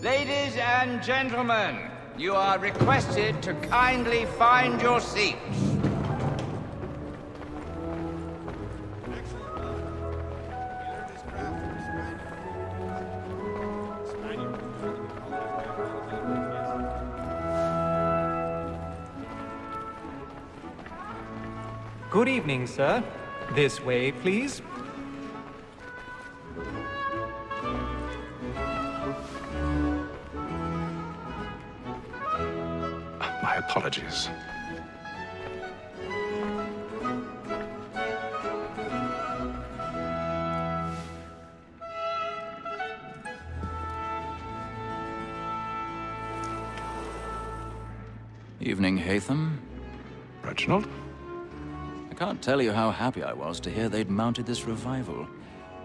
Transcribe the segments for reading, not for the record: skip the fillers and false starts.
Ladies and gentlemen, you are requested to kindly find your seats. Good evening, sir. This way, please. My apologies. Evening, Hatham. Reginald? I can't tell you how happy I was to hear they'd mounted this revival.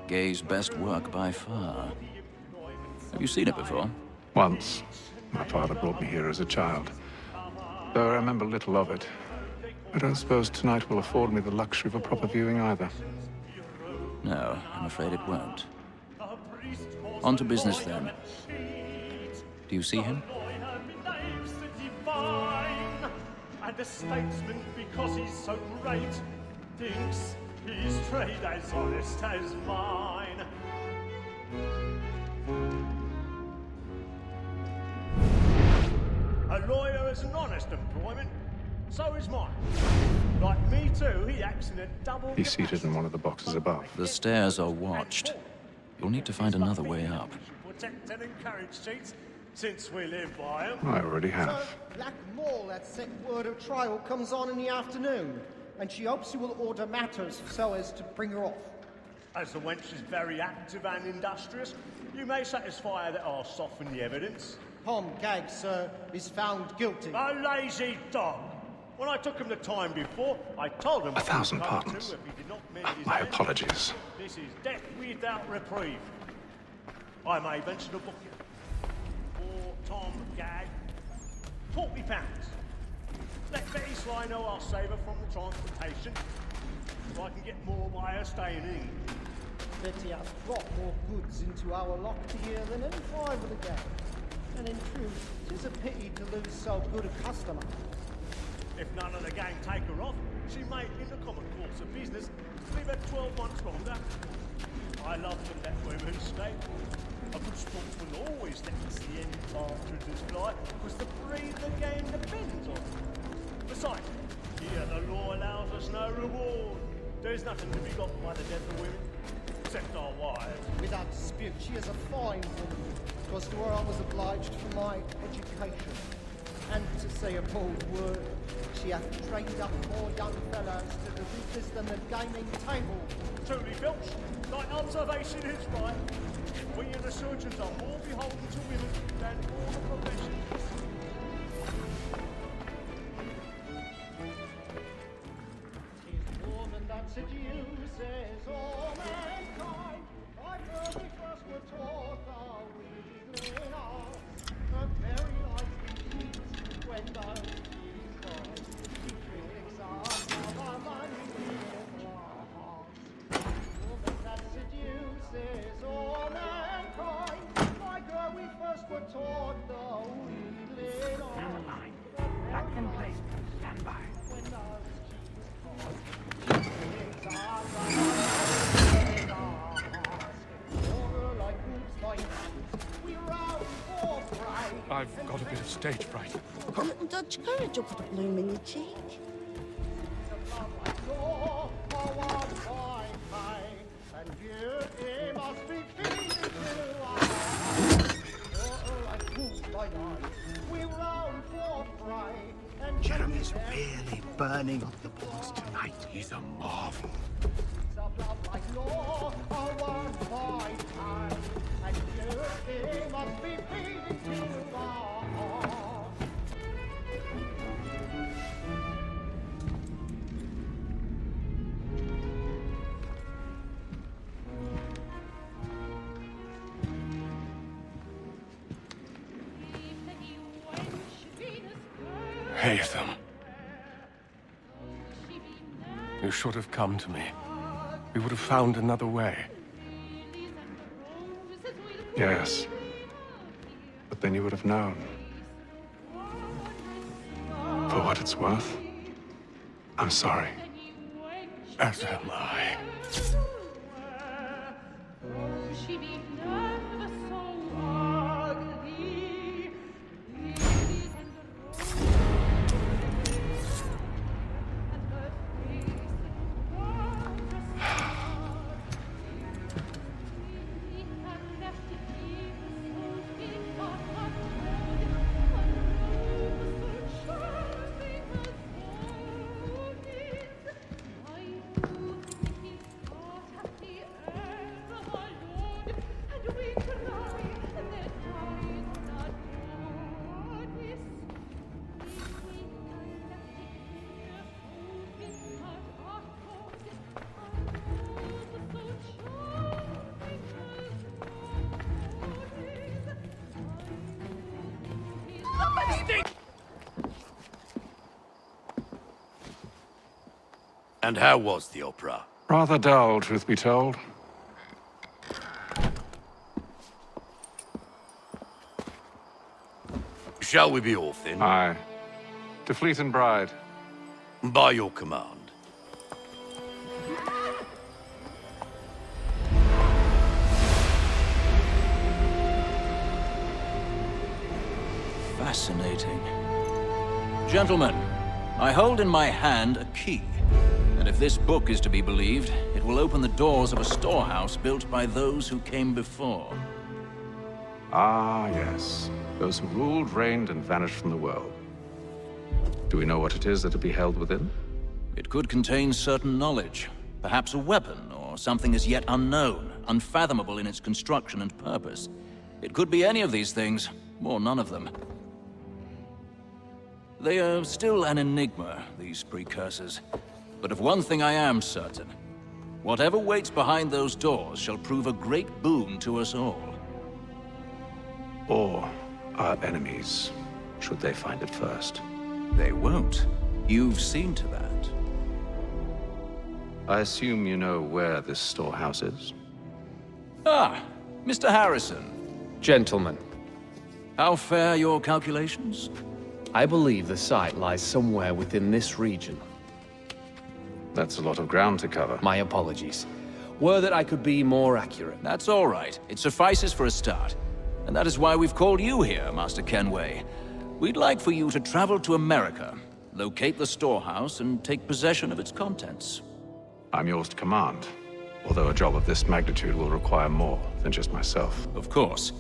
Gay's best work by far. Have you seen it before? Once. My father brought me here as a child. Though I remember little of it. I don't suppose tonight will afford me the luxury of a proper viewing either. No, I'm afraid it won't. On to business then. Do you see him? And a statesman, because he's so great, thinks his trade as honest as mine. A lawyer is an honest employment, so is mine. Like me too, he acts in a double... He's seated in one of the boxes above. The stairs are watched. You'll need to find another way up. Protect and encourage cheats, since we live by them. I already have. So, Black Mall, that set word of trial comes on in the afternoon, and she hopes you will order matters so as to bring her off. As the wench is very active and industrious, you may satisfy her that I'll soften the evidence. Tom Gag, sir, is found guilty. A lazy dog! When I took him the time before, I told him... 1,000 pardons. If he did not mend his My hand. apologies. This is death without reprieve. I may venture to book you. For Tom Gag, £40. Let Betty Sly know I'll save her from the transportation, so I can get more by her staying in. Betty has brought more goods into our locked here than any five of the gang. And in truth, 'tis a pity to lose so good a customer. If none of the gang take her off, she may, in the common course of business, leave her 12 months longer. I love to let women stay. A good sportsman always lets the end partridges fly, because the breed of the game depends on it. Besides, here the law allows us no reward. There's nothing to be got by the death of women, except our wives. Without dispute, she is a fine woman. 'Twas to her I was obliged for my education. And to say a bold word, she hath trained up more young fellows to the business than the gaming table. Truly, Filch, thy observation is right. We and the surgeons are more beholden to women than all the professions. Tis woman that seduces all mankind. I first were taught the wheedling art, the very life we eat when those feelings rise. Critics are stage fright. A little Dutch courage will put a bloom in your cheek. Jeremy's really burning up the balls tonight. He's a marvel. Haytham. You should have come to me. We would have found another way. Yes. But then you would have known. For what it's worth, I'm sorry. As am I. And how was the opera? Rather dull, truth be told. Shall we be off then? Aye. To Fleet and Bride. By your command. Fascinating. Gentlemen, I hold in my hand a key. And if this book is to be believed, it will open the doors of a storehouse built by those who came before. Ah, yes. Those who ruled, reigned, and vanished from the world. Do we know what it is that will be held within? It could contain certain knowledge, perhaps a weapon, or something as yet unknown, unfathomable in its construction and purpose. It could be any of these things, or none of them. They are still an enigma, these precursors. But of one thing I am certain. Whatever waits behind those doors shall prove a great boon to us all. Or our enemies, should they find it first. They won't. You've seen to that. I assume you know where this storehouse is? Ah, Mr. Harrison. Gentlemen, How fare your calculations? I believe the site lies somewhere within this region. That's a lot of ground to cover. My apologies. Were that I could be more accurate. That's all right. It suffices for a start. And that is why we've called you here, Master Kenway. We'd like for you to travel to America, locate the storehouse, and take possession of its contents. I'm yours to command, although a job of this magnitude will require more than just myself. Of course.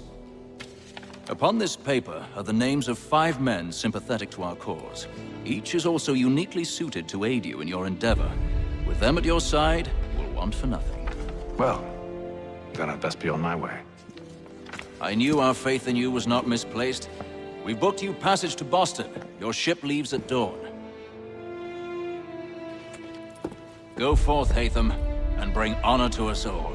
Upon this paper are the names of 5 men sympathetic to our cause. Each is also uniquely suited to aid you in your endeavor. With them at your side, we'll want for nothing. Well, then I'd best be on my way. I knew our faith in you was not misplaced. We've booked you passage to Boston. Your ship leaves at dawn. Go forth, Haytham, and bring honor to us all.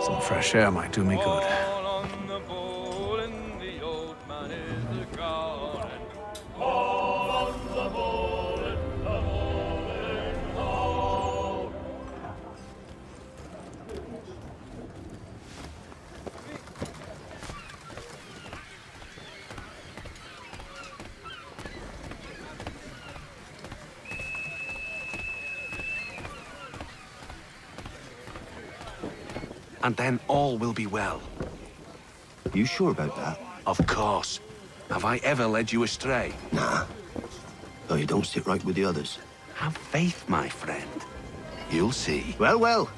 Some fresh air might do me good. And then all will be well. You sure about that? Of course. Have I ever led you astray? Nah. Though you don't sit right with the others. Have faith, my friend. You'll see. Well, well.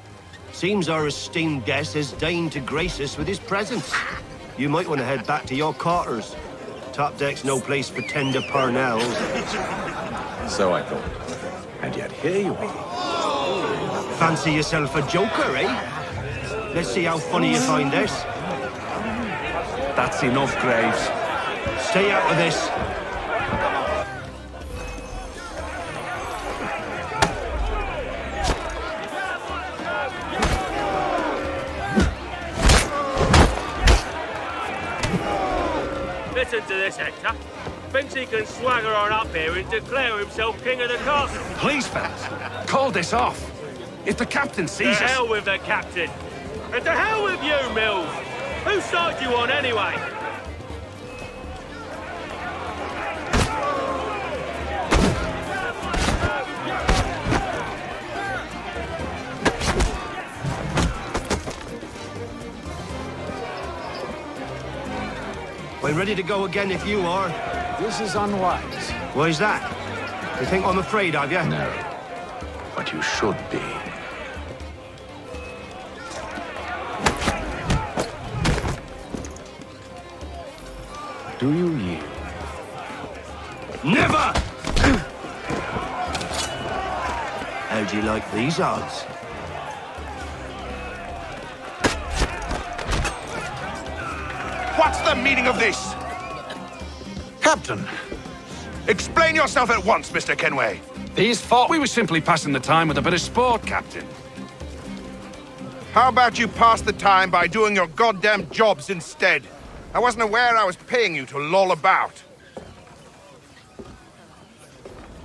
Seems our esteemed guest has deigned to grace us with his presence. You might want to head back to your quarters. Top deck's no place for tender parnells. So I thought. And yet here you are. Fancy yourself a joker, eh? Let's see how funny you find this. That's enough, Graves. Stay out of this. Listen to this, Hector. Thinks he can swagger on up here and declare himself king of the castle. Please, fellas, call this off. If the captain sees To us... hell with the captain. And to hell with you, Mills. Whose side you on, anyway? We're ready to go again if you are. This is unwise. Why's that? You think I'm afraid of you? No. But you should be. Do you yield? Never! How do you like these odds? What's the meaning of this? Captain! Explain yourself at once, Mr. Kenway. These thought we were simply passing the time with a bit of sport, Captain. How about you pass the time by doing your goddamn jobs instead? I wasn't aware I was paying you to loll about.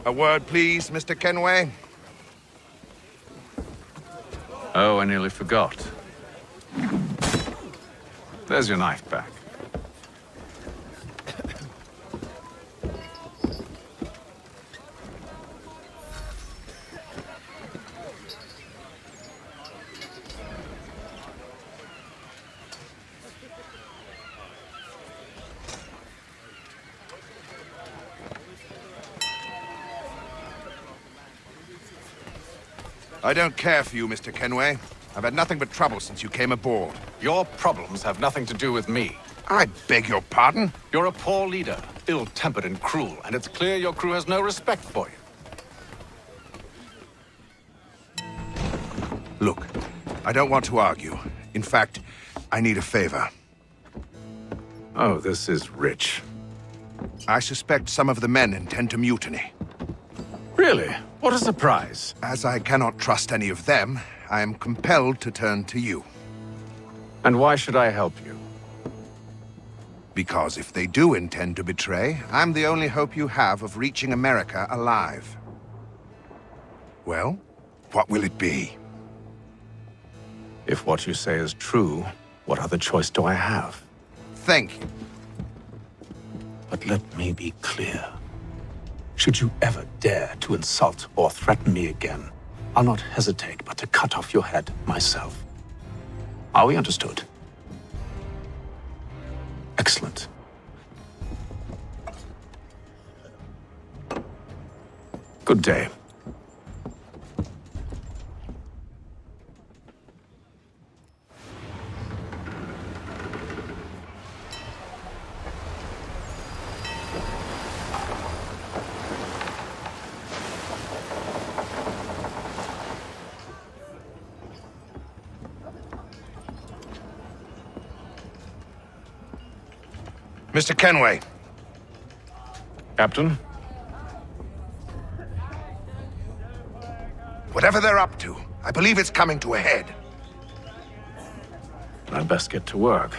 A word, please, Mr. Kenway. Oh, I nearly forgot. There's your knife back. I don't care for you, Mr. Kenway. I've had nothing but trouble since you came aboard. Your problems have nothing to do with me. I beg your pardon? You're a poor leader, ill-tempered and cruel, and it's clear your crew has no respect for you. Look, I don't want to argue. In fact, I need a favor. Oh, this is rich. I suspect some of the men intend to mutiny. Really? What a surprise. As I cannot trust any of them, I am compelled to turn to you. And why should I help you? Because if they do intend to betray, I'm the only hope you have of reaching America alive. Well, what will it be? If what you say is true, what other choice do I have? Thank you. But let me be clear. Should you ever dare to insult or threaten me again, I'll not hesitate but to cut off your head myself. Are we understood? Excellent. Good day. Mr. Kenway. Captain? Whatever they're up to, I believe it's coming to a head. I'd best get to work.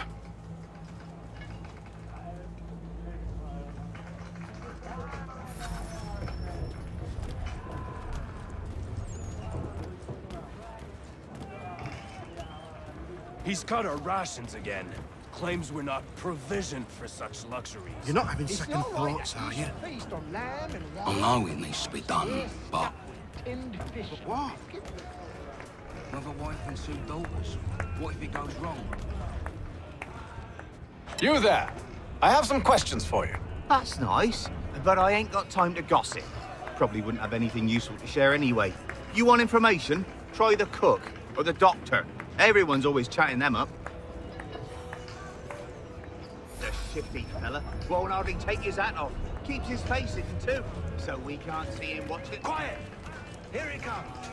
He's cut our rations again. Claims we're not provisioned for such luxuries. You're not having second thoughts, are you? I know it needs to be done, but... What? Another wife and 2 daughters. What if it goes wrong? You there! I have some questions for you. That's nice, but I ain't got time to gossip. Probably wouldn't have anything useful to share anyway. You want information? Try the cook or the doctor. Everyone's always chatting them up. The shifty fella won't hardly take his hat off. Keeps his face hidden too, so we can't see him watching. Quiet! Here he comes.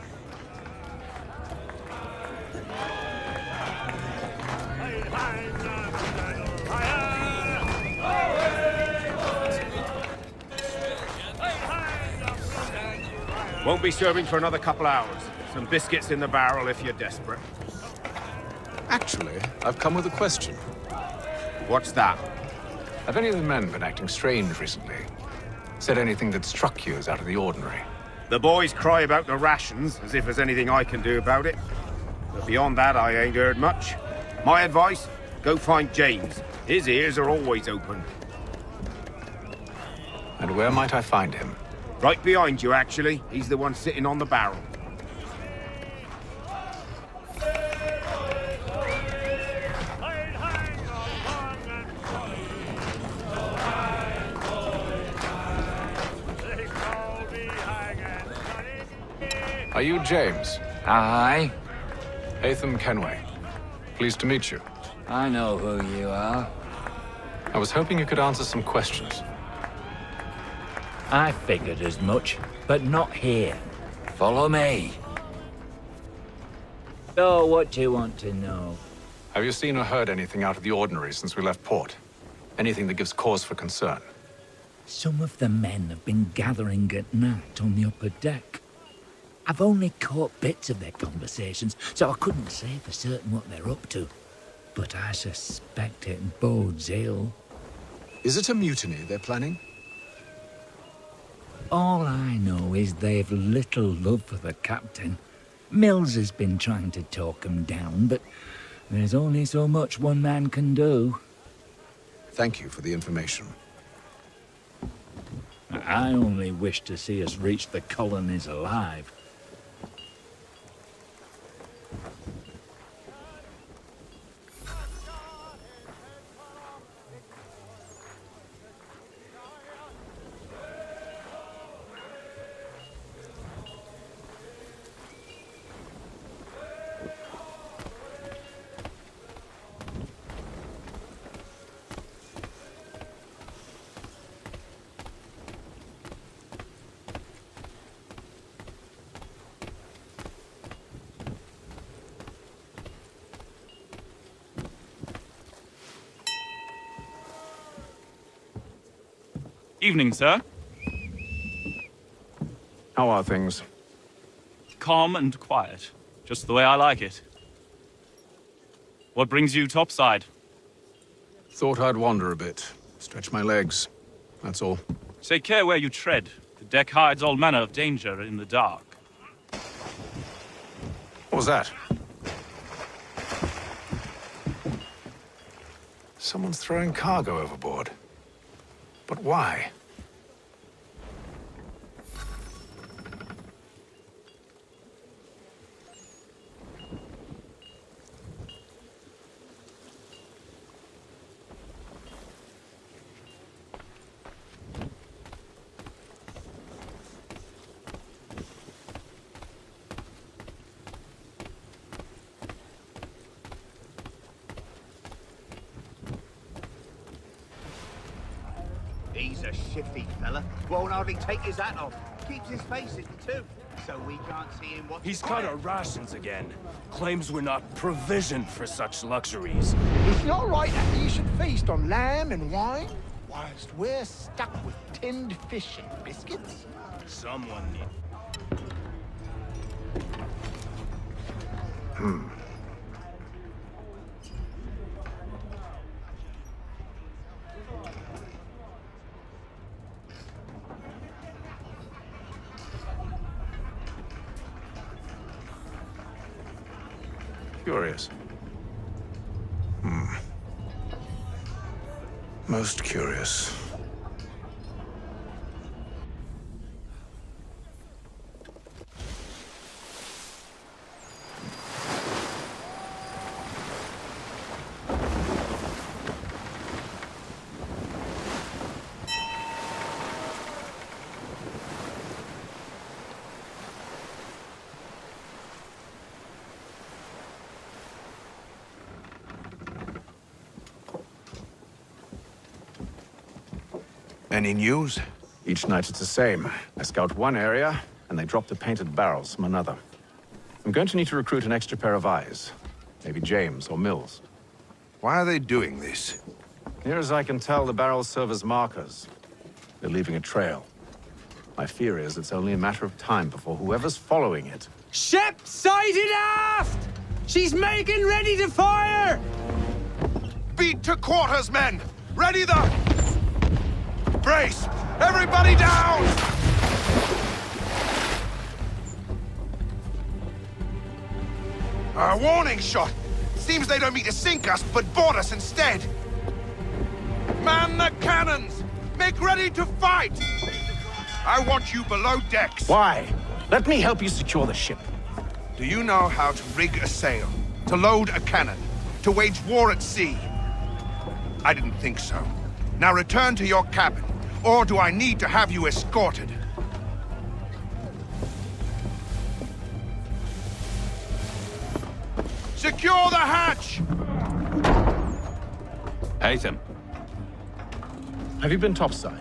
Won't be serving for another couple hours. Some biscuits in the barrel if you're desperate. Actually, I've come with a question. What's that? Have any of the men been acting strange recently? Said anything that struck you as out of the ordinary? The boys cry about the rations, as if there's anything I can do about it. But beyond that, I ain't heard much. My advice? Go find James. His ears are always open. And where might I find him? Right behind you, actually. He's the one sitting on the barrel. Are you James? Aye. Hatham Kenway. Pleased to meet you. I know who you are. I was hoping you could answer some questions. I figured as much, but not here. Follow me. So, what do you want to know? Have you seen or heard anything out of the ordinary since we left port? Anything that gives cause for concern? Some of the men have been gathering at night on the upper deck. I've only caught bits of their conversations, so I couldn't say for certain what they're up to. But I suspect it bodes ill. Is it a mutiny they're planning? All I know is they've little love for the captain. Mills has been trying to talk 'em down, but there's only so much one man can do. Thank you for the information. I only wish to see us reach the colonies alive. Evening, sir. How are things? Calm and quiet. Just the way I like it. What brings you topside? Thought I'd wander a bit. Stretch my legs. That's all. Take care where you tread. The deck hides all manner of danger in the dark. What was that? Someone's throwing cargo overboard. But why? He's a shifty fella. Won't hardly take his hat off. Keeps his face hidden too, so we can't see him watching. He's cut our rations again. Claims we're not provisioned for such luxuries. It's not right that you should feast on lamb and wine, whilst we're stuck with tinned fish and biscuits. Someone need... Curious. Most curious. Any news? Each night it's the same. I scout one area, and they drop the painted barrels from another. I'm going to need to recruit an extra pair of eyes. Maybe James or Mills. Why are they doing this? Near as I can tell, the barrels serve as markers. They're leaving a trail. My fear is it's only a matter of time before whoever's following it... Ship sighted aft! She's making ready to fire! Beat to quarters, men! Ready the... Brace! Everybody down! A warning shot! Seems they don't mean to sink us, but board us instead! Man the cannons! Make ready to fight! I want you below decks! Why? Let me help you secure the ship. Do you know how to rig a sail? To load a cannon? To wage war at sea? I didn't think so. Now return to your cabin. Or do I need to have you escorted? Secure the hatch! Haytham. Have you been topside?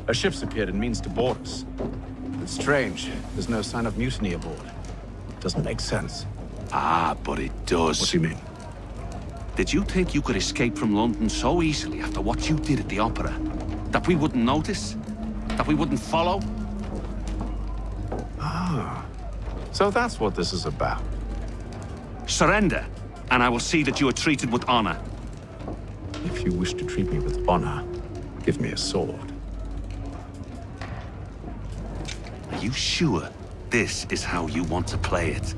A ship's appeared and means to board us. It's strange. There's no sign of mutiny aboard. Doesn't make sense. Ah, but it does. What do you mean? Did you think you could escape from London so easily after what you did at the opera? That we wouldn't notice? That we wouldn't follow? Ah. So that's what this is about. Surrender, and I will see that you are treated with honor. If you wish to treat me with honor, give me a sword. Are you sure this is how you want to play it?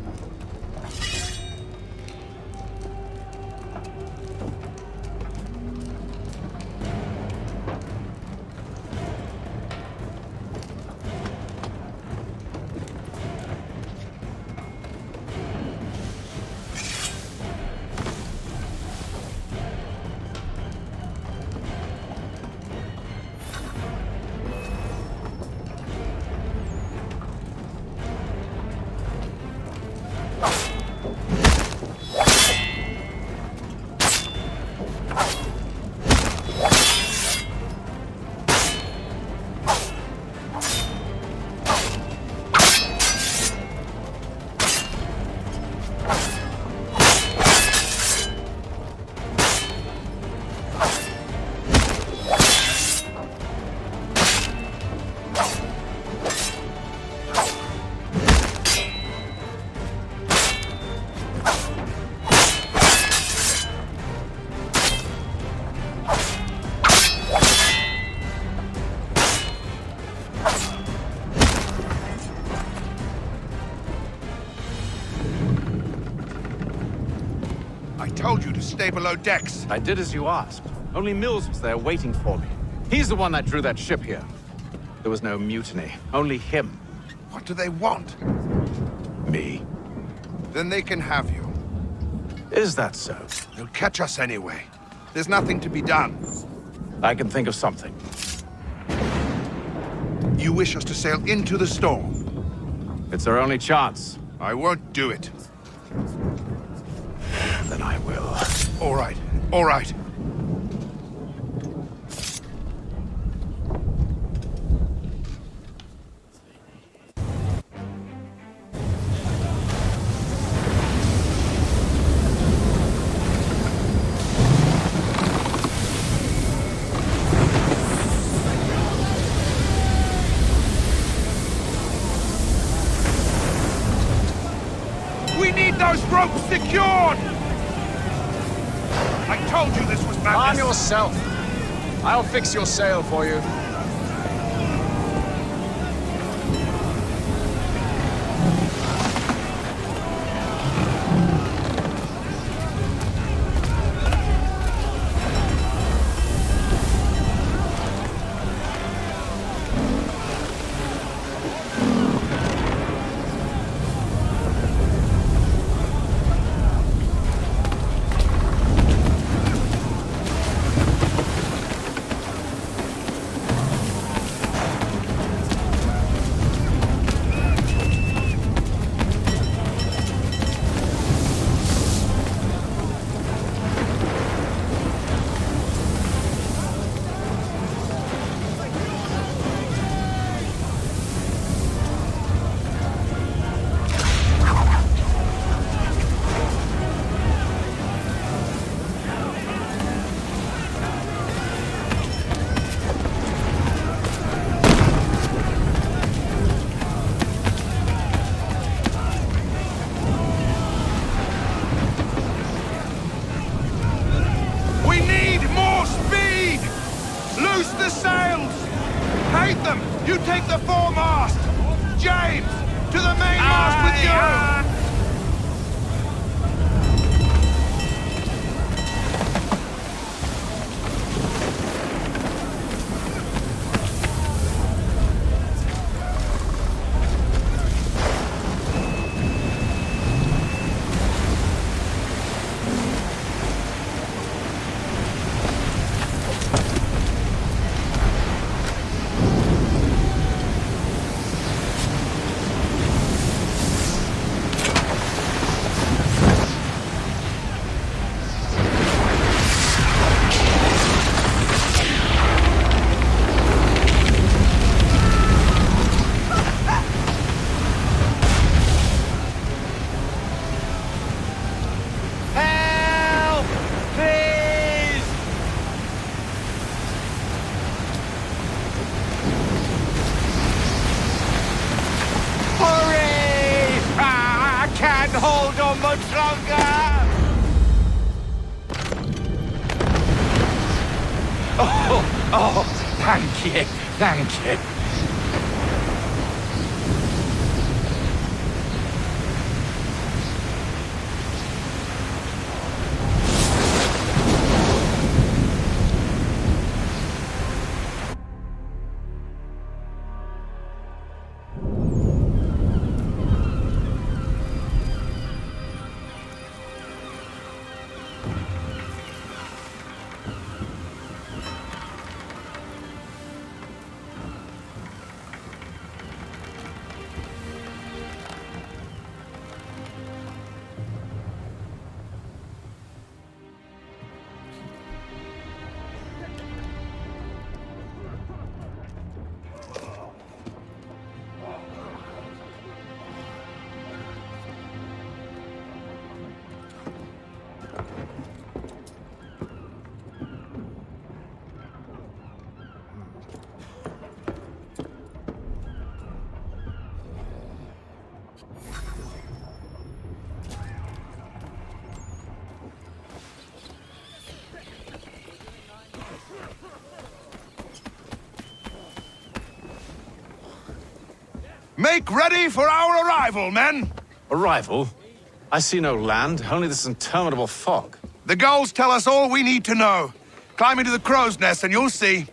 Told you to stay below decks. I did as you asked. Only Mills was there waiting for me. He's the one that drew that ship here. There was no mutiny, only him. What do they want? Me. Then they can have you. Is that so? They'll catch us anyway. There's nothing to be done. I can think of something. You wish us to sail into the storm? It's our only chance. I won't do it. Then I will. All right, all right. We need those ropes secured! I told you this was madness! Arm yourself! I'll fix your sail for you. You take the foremast! James, to the mainmast with you! Hold on much longer! Oh, thank you, thank you. Make ready for our arrival, men! Arrival? I see no land, only this interminable fog. The gulls tell us all we need to know. Climb into the crow's nest and you'll see.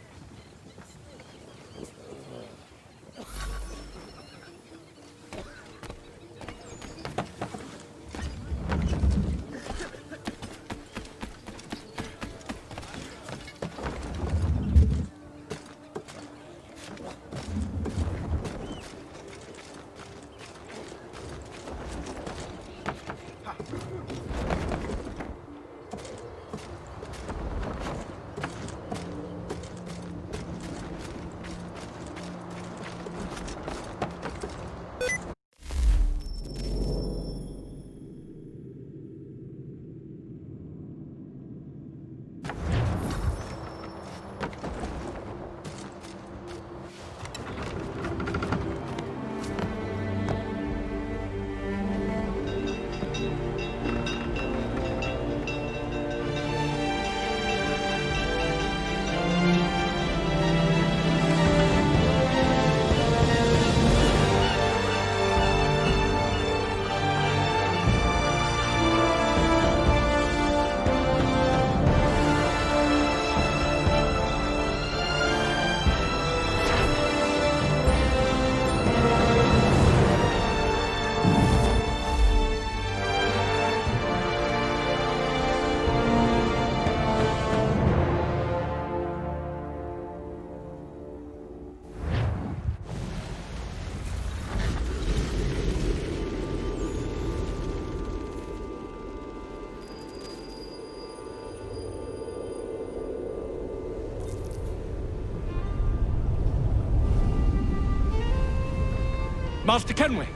Master Kenway!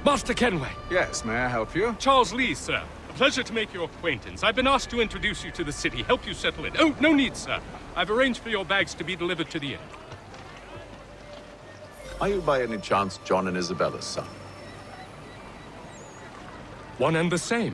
Master Kenway! Yes, may I help you? Charles Lee, sir. A pleasure to make your acquaintance. I've been asked to introduce you to the city, help you settle in. Oh, no need, sir. I've arranged for your bags to be delivered to the inn. Are you by any chance John and Isabella's son? One and the same.